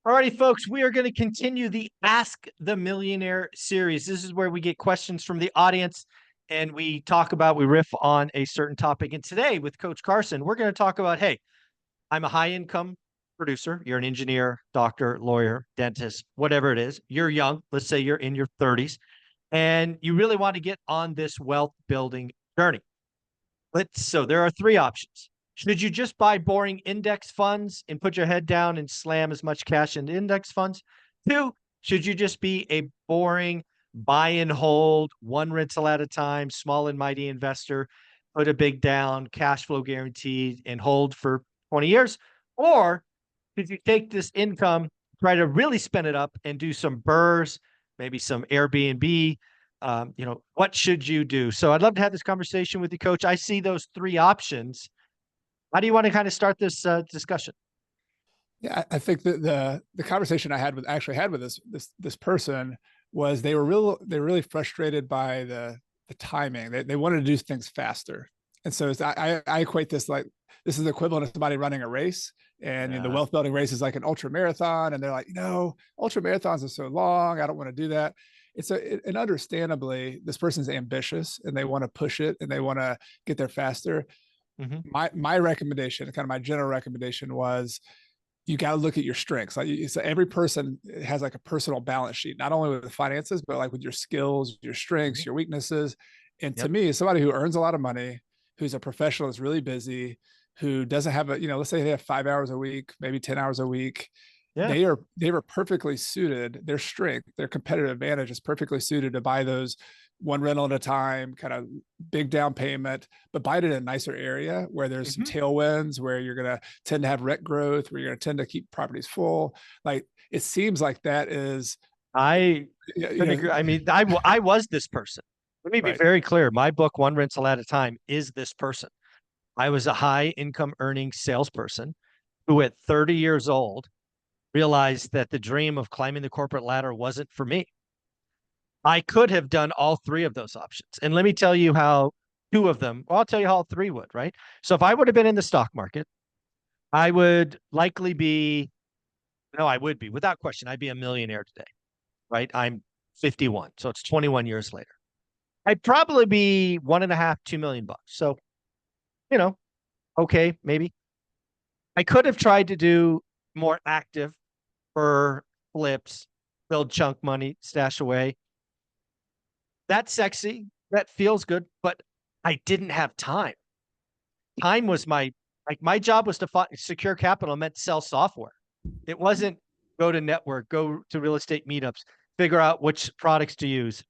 Alrighty, folks, we are going to continue the Ask the Millionaire series. This is where we get questions from the audience and we riff on a certain topic. And today with Coach Carson, we're going to talk about, hey, I'm a high income producer. You're an engineer, doctor, lawyer, dentist, whatever it is. You're young. Let's say you're in your 30s and you really want to get on this wealth building journey. So there are three options. Should you just buy boring index funds and put your head down and slam as much cash into index funds? Two, should you just be a boring buy and hold, one rental at a time, small and mighty investor, put a big down, cash flow guaranteed, and hold for 20 years? Or should you take this income, try to really spin it up and do some BRRRRs, maybe some Airbnb? What should you do? So I'd love to have this conversation with you, Coach. I see those three options. How do you want to kind of start this discussion? Yeah, I think that the conversation I had with this person was they were really frustrated by the timing. They wanted to do things faster, and so I equate this like this is the equivalent of somebody running a race, and the wealth building race is like an ultra marathon, and they're like, ultra marathons are so long, I don't want to do that. And understandably, this person's ambitious and they want to push it and they want to get there faster. My recommendation, kind of my general recommendation was you got to look at your strengths. Like so every person has like a personal balance sheet, not only with the finances, but like with your skills, your strengths, your weaknesses. And to me, somebody who earns a lot of money, who's a professional, is really busy, who doesn't have let's say they have 5 hours a week, maybe 10 hours a week. They were perfectly suited. Their strength, their competitive advantage is perfectly suited to buy those one rental at a time, kind of big down payment, but buy it in a nicer area where there's some tailwinds, where you're going to tend to have rent growth, where you're going to tend to keep properties full. Like it seems like that is. I agree. I mean, I was this person. Let me be very clear. My book, One Rental at a Time, is this person. I was a high income earning salesperson who at 30 years old realized that the dream of climbing the corporate ladder wasn't for me. I could have done all three of those options. And let me tell you how two of them, well, I'll tell you how all three would, right? So if I would have been in the stock market, I would likely be, no, I would be, without question, I'd be a millionaire today, right? I'm 51. So it's 21 years later. I'd probably be 1.5, 2 million bucks. So, okay, maybe. I could have tried to do more active for flips, build chunk money, stash away. That's sexy. That feels good, but I didn't have time. Time was my job was to secure capital, meant sell software. It wasn't go to network, go to real estate meetups, figure out which products to use.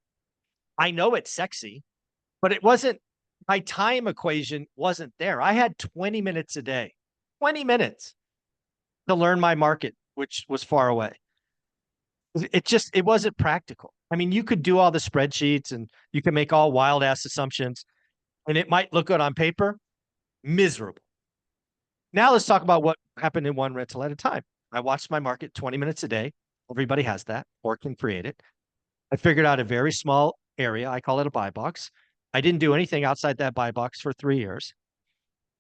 I know it's sexy, but it wasn't, my time equation wasn't there. I had 20 minutes a day, 20 minutes to learn my market, which was far away. It wasn't practical. I mean, you could do all the spreadsheets and you can make all wild ass assumptions and it might look good on paper. Miserable. Now let's talk about what happened in one rental at a time. I watched my market 20 minutes a day. Everybody has that or can create it. I figured out a very small area. I call it a buy box. I didn't do anything outside that buy box for 3 years.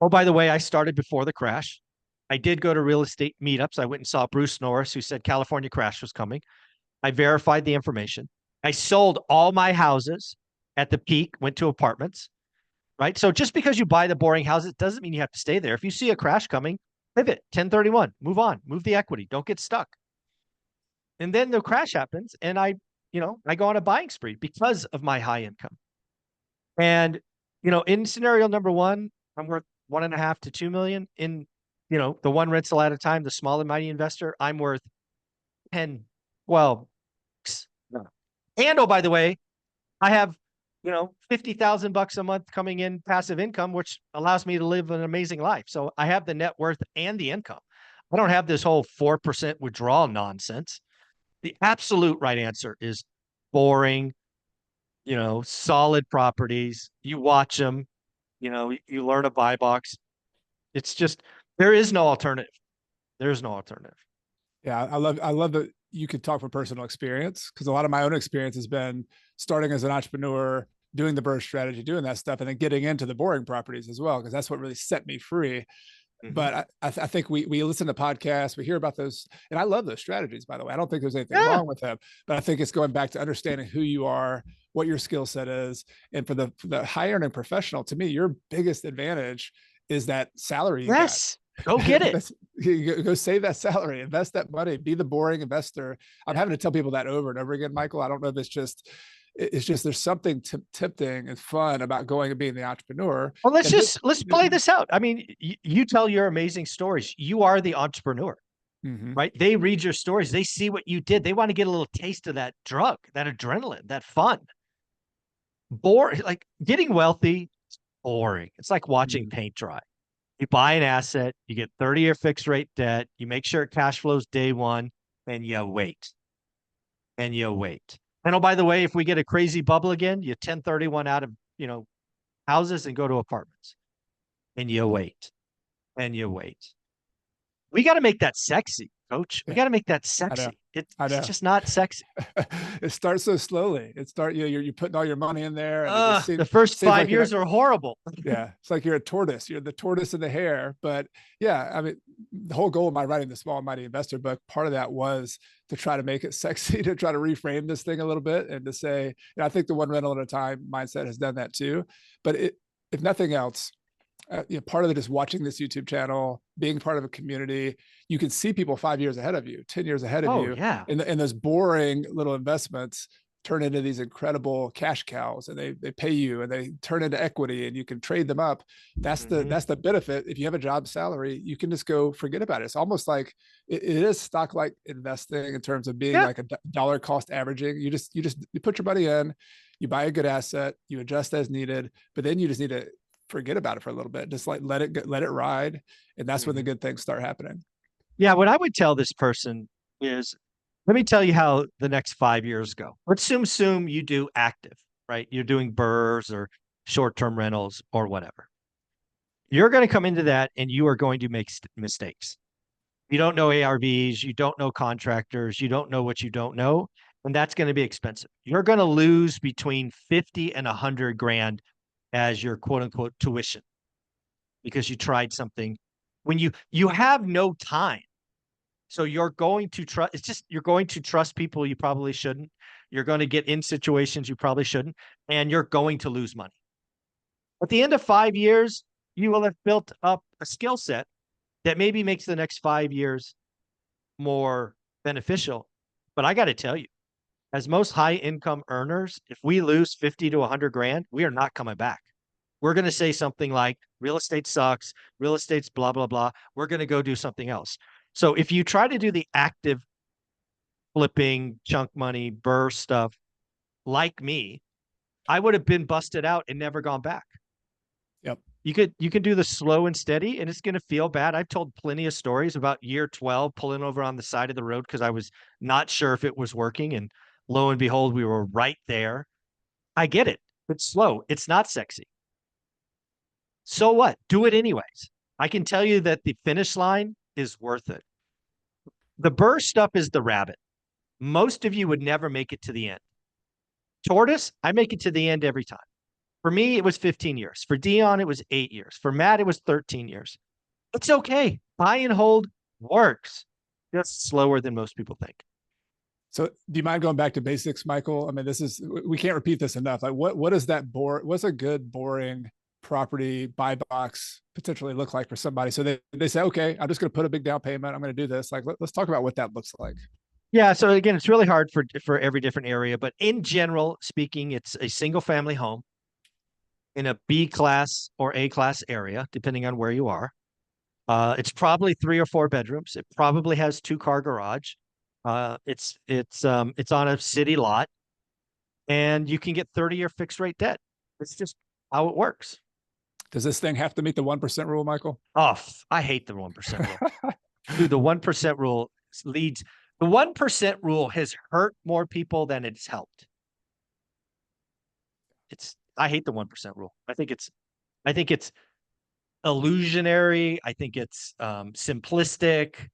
Oh, by the way, I started before the crash. I did go to real estate meetups. I went and saw Bruce Norris, who said California crash was coming. I verified the information. I sold all my houses at the peak, went to apartments, right? So just because you buy the boring houses doesn't mean you have to stay there. If you see a crash coming, pivot, 1031, move on, move the equity, don't get stuck. And then the crash happens and I go on a buying spree because of my high income. And, in scenario number one, I'm worth 1.5 to 2 million. In, the one rental at a time, the small and mighty investor, I'm worth 10, 12. And oh, by the way, I have, 50,000 bucks a month coming in passive income, which allows me to live an amazing life. So I have the net worth and the income. I don't have this whole 4% withdrawal nonsense. The absolute right answer is boring, solid properties. You watch them, you learn a buy box. It's just, there is no alternative. There's no alternative. Yeah. I love that you could talk from personal experience, because a lot of my own experience has been starting as an entrepreneur, doing the BRRRR strategy, doing that stuff, and then getting into the boring properties as well, because that's what really set me free. Mhm. But I think we listen to podcasts, we hear about those, and I love those strategies, by the way. I don't think there's anything Yeah. wrong with them, but I think it's going back to understanding who you are, what your skill set is. And for the high earning professional, to me, your biggest advantage is that salary you got. Yes. Go get it. Go save that salary, invest that money, be the boring investor. I'm Yeah. having to tell people that over and over again, Michael. I don't know if it's just there's something tempting and fun about going and being the entrepreneur. Well, And let's play this out. I mean, you tell your amazing stories. You are the entrepreneur, Mhm. right? They read your stories. They see what you did. They want to get a little taste of that drug, that adrenaline, that fun. Like getting wealthy is boring. It's like watching Mhm. paint dry. You buy an asset, you get 30-year fixed rate debt, you make sure it cash flows day one, and you wait. And you wait. And oh, by the way, if we get a crazy bubble again, you 1031 out of, houses and go to apartments. And you wait. And you wait. We got to make that sexy, coach. We Yeah, got to make that I know. sexy. I It's know. just not sexy. It starts so slowly. You're putting all your money in there, and it just The first seems five like you're not. years are horrible. Yeah, it's like you're a tortoise. You're the tortoise and the hare. But yeah, I mean, the whole goal of my writing the Small and Mighty Investor book, part of that was to try to make it sexy, to try to reframe this thing a little bit, and to say, and I think the one rental at a time mindset has done that too. But if nothing else, part of it is watching this YouTube channel, being part of a community. You can see people 5 years ahead of you, 10 years ahead of Oh, you, yeah. and those boring little investments turn into these incredible cash cows, and they pay you, and they turn into equity, and you can trade them up. That's the benefit. If you have a job salary, you can just go forget about it. It's almost like it is stock like investing in terms of being Yeah. like a dollar cost averaging. You put your money in, you buy a good asset, you adjust as needed, but then you just need to forget about it for a little bit. Just like let it ride, and that's when the good things start happening. Yeah. What I would tell this person is, let me tell you how the next 5 years go. Let's assume you do active, right? You're doing burrs or short-term rentals or whatever. You're going to come into that and you are going to make mistakes. You don't know ARVs, you don't know contractors, you don't know what you don't know, and that's going to be expensive. You're going to lose between 50 and 100 grand as your quote unquote tuition because you tried something when you have no time. So you're going to trust, you're going to trust people you probably shouldn't. You're going to get in situations you probably shouldn't, and you're going to lose money. At the end of 5 years, you will have built up a skill set that maybe makes the next 5 years more beneficial. But I got to tell you, as most high income earners, if we lose 50 to 100 grand, we are not coming back. We're going to say something like real estate sucks, real estate's blah, blah, blah. We're going to go do something else. So if you try to do the active flipping, chunk money, burr stuff like me, I would have been busted out and never gone back. Yep. You can do the slow and steady, and it's going to feel bad. I've told plenty of stories about year 12 pulling over on the side of the road because I was not sure if it was working, and lo and behold, we were right there. I get it. It's slow. It's not sexy. So what? Do it anyways. I can tell you that the finish line is worth it. The burr stuff is the rabbit. Most of you would never make it to the end. Tortoise, I make it to the end every time. For me, it was 15 years. For Dion, it was 8 years. For Matt, it was 13 years. It's okay. Buy and hold works. Just slower than most people think. So do you mind going back to basics, Michael? I mean, we can't repeat this enough. Like what is that what's a good boring property buy box potentially look like for somebody? So they say, okay, I'm just going to put a big down payment. I'm going to do this. Like, let's talk about what that looks like. Yeah. So again, it's really hard for every different area, but in general speaking, it's a single family home in a B class or A class area, depending on where you are. It's probably 3 or 4 bedrooms. It probably has 2-car garage. It's on a city lot, and you can get 30-year fixed rate debt. It's just how it works. Does this thing have to meet the 1% rule, Michael? Oh, I hate the 1% rule. Dude, the 1% rule leads. The 1% rule has hurt more people than it's helped. I hate the 1% rule. I think it's illusionary. I think it's simplistic.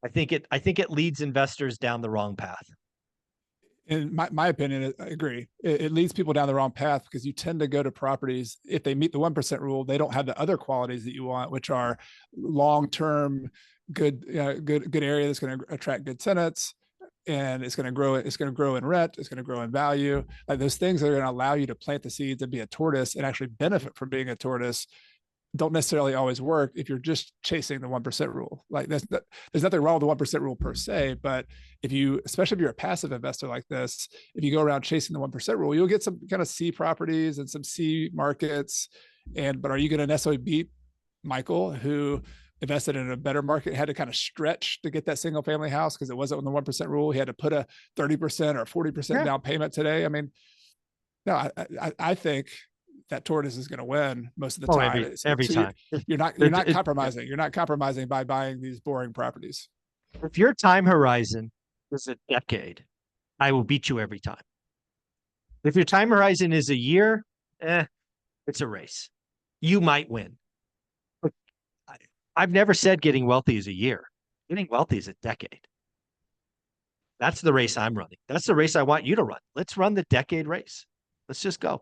I think it leads investors down the wrong path. In my opinion, I agree. It leads people down the wrong path because you tend to go to properties, if they meet the 1% rule, they don't have the other qualities that you want, which are long-term, good area that's going to attract good tenants, and it's going to grow. It's going to grow in rent. It's going to grow in value. Like those things that are going to allow you to plant the seeds and be a tortoise and actually benefit from being a tortoise don't necessarily always work if you're just chasing the 1% rule. Like there's nothing wrong with the 1% rule per se, but if you, especially if you're a passive investor like this, if you go around chasing the 1% rule, you'll get some kind of C properties and some C markets. But are you going to necessarily beat Michael, who invested in a better market, had to kind of stretch to get that single family house because it wasn't on the 1% rule? He had to put a 30% or 40% down payment today. I mean, no, I think that tortoise is going to win most of the time. Every time. You're not compromising. You're not compromising by buying these boring properties. If your time horizon is a decade, I will beat you every time. If your time horizon is a year, it's a race. You might win. But I've never said getting wealthy is a year. Getting wealthy is a decade. That's the race I'm running. That's the race I want you to run. Let's run the decade race. Let's just go.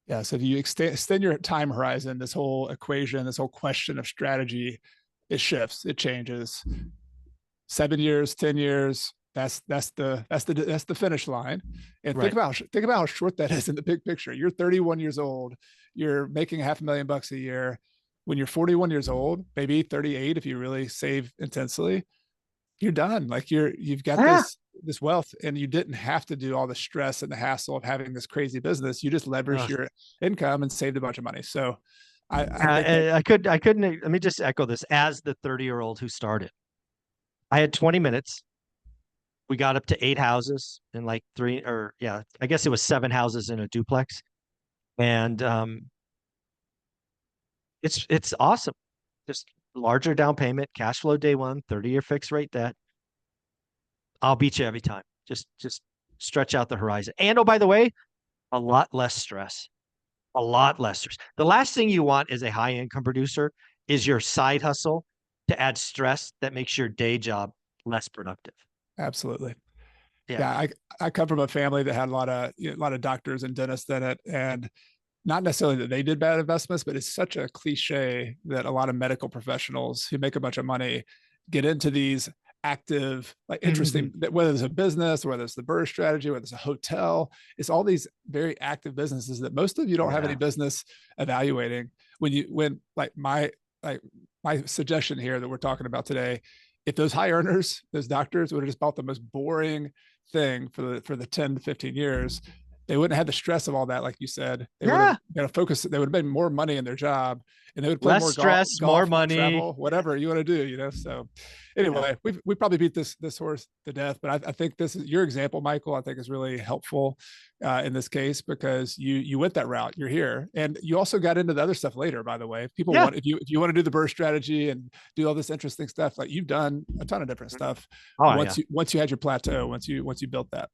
Yeah. So if you extend your time horizon, this whole equation, this whole question of strategy, it shifts, it changes. 7 years, 10 years, that's the finish line. And think about how short that is in the big picture. You're 31 years old, you're making $500,000 a year. When you're 41 years old, maybe 38, if you really save intensely, you're done. Like you've got this wealth, and you didn't have to do all the stress and the hassle of having this crazy business. You just leveraged your income and saved a bunch of money. So I couldn't, let me just echo this. As the 30-year-old who started, I had 20 minutes. We got up to 8 houses in like I guess it was 7 houses in a duplex. And it's awesome. Just larger down payment, cash flow day one, 30-year fixed rate debt. I'll beat you every time. Just stretch out the horizon. And oh, by the way, a lot less stress. A lot less stress. The last thing you want as a high income producer is your side hustle to add stress that makes your day job less productive. Absolutely. Yeah. I come from a family that had a lot of doctors and dentists in it, and not necessarily that they did bad investments, but it's such a cliche that a lot of medical professionals who make a bunch of money get into these active, like interesting, whether it's a business, whether it's the BRRRR strategy, whether it's a hotel, it's all these very active businesses that most of you don't have any business evaluating. When my suggestion here that we're talking about today, if those high earners, those doctors would have just bought the most boring thing for the 10 to 15 years, they wouldn't have the stress of all that. Like you said, they would have got to focus. They would have made more money in their job, and they would play more stress, golf, more money, travel, whatever you want to do, So anyway, we probably beat this horse to death, but I think this is your example, Michael. I think is really helpful in this case because you went that route. You're here, and you also got into the other stuff later. By the way, if people want, if you want to do the BRRRR strategy and do all this interesting stuff, like you've done a ton of different stuff. Once you had your plateau, once you built that.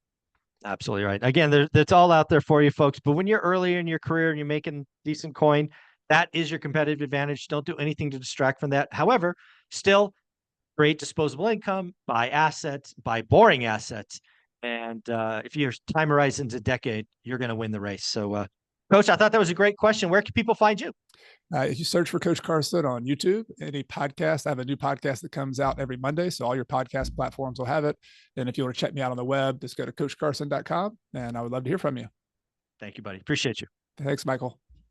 Absolutely right. Again, that's all out there for you folks. But when you're early in your career and you're making decent coin, that is your competitive advantage. Don't do anything to distract from that. However, still create disposable income, buy assets, buy boring assets. And if your time horizon's a decade, you're going to win the race. So, Coach, I thought that was a great question. Where can people find you? If you search for Coach Carson on YouTube, any podcast, I have a new podcast that comes out every Monday. So all your podcast platforms will have it. And if you want to check me out on the web, just go to coachcarson.com, and I would love to hear from you. Thank you, buddy. Appreciate you. Thanks, Michael.